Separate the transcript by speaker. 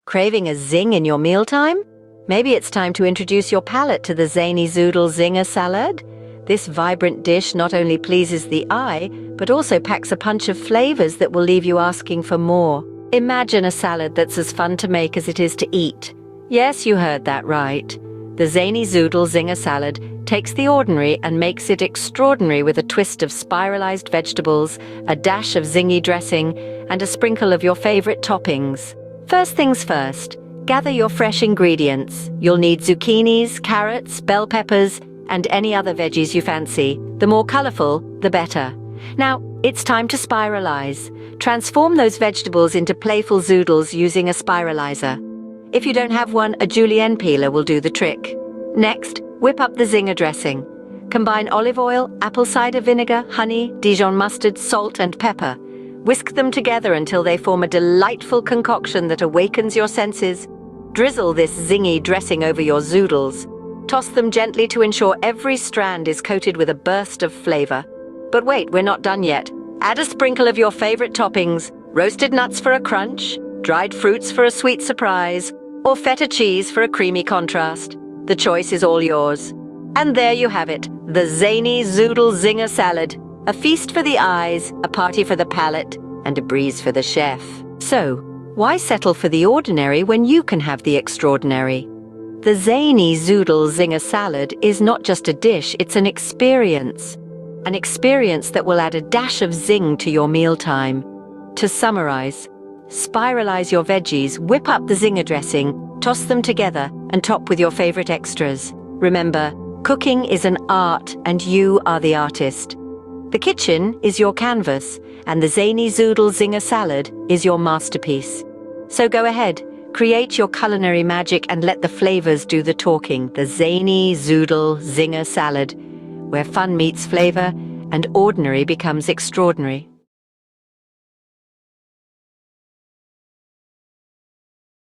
Speaker 1: Craving a zing in your mealtime? Maybe it's time to introduce your palate to the Zany Zoodle Zinger salad. This vibrant dish not only pleases the eye, but also packs a punch of flavors that will leave you asking for more. Imagine a salad that's as fun to make as it is to eat. Yes, you heard that right. The Zany Zoodle Zinger salad takes the ordinary and makes it extraordinary with a twist of spiralized vegetables, a dash of zingy dressing, and a sprinkle of your favorite toppings. First things first, gather your fresh ingredients. You'll need zucchinis, carrots, bell peppers, and any other veggies you fancy. The more colorful, the better. Now, it's time to spiralize. Transform those vegetables into playful zoodles using a spiralizer. If you don't have one, a julienne peeler will do the trick. Next, whip up the Zinger dressing. Combine olive oil, apple cider vinegar, honey, Dijon mustard, salt, and pepper. Whisk them together until they form a delightful concoction that awakens your senses. Drizzle this zingy dressing over your zoodles. Toss them gently to ensure every strand is coated with a burst of flavor. But wait, we're not done yet. Add a sprinkle of your favorite toppings, roasted nuts for a crunch, dried fruits for a sweet surprise, or feta cheese for a creamy contrast. The choice is all yours. And there you have it, the Zany Zoodle Zinger salad. A feast for the eyes, a party for the palate, and a breeze for the chef. So, why settle for the ordinary when you can have the extraordinary? The Zany Zoodle Zinger salad is not just a dish, it's an experience. An experience that will add a dash of zing to your mealtime. To summarize, spiralize your veggies, whip up the Zinger dressing, toss them together, and top with your favorite extras. Remember, cooking is an art, and you are the artist. The kitchen is your canvas, and the Zany Zoodle Zinger salad is your masterpiece. So go ahead, create your culinary magic and let the flavors do the talking. The Zany Zoodle Zinger salad, where fun meets flavor and ordinary becomes extraordinary.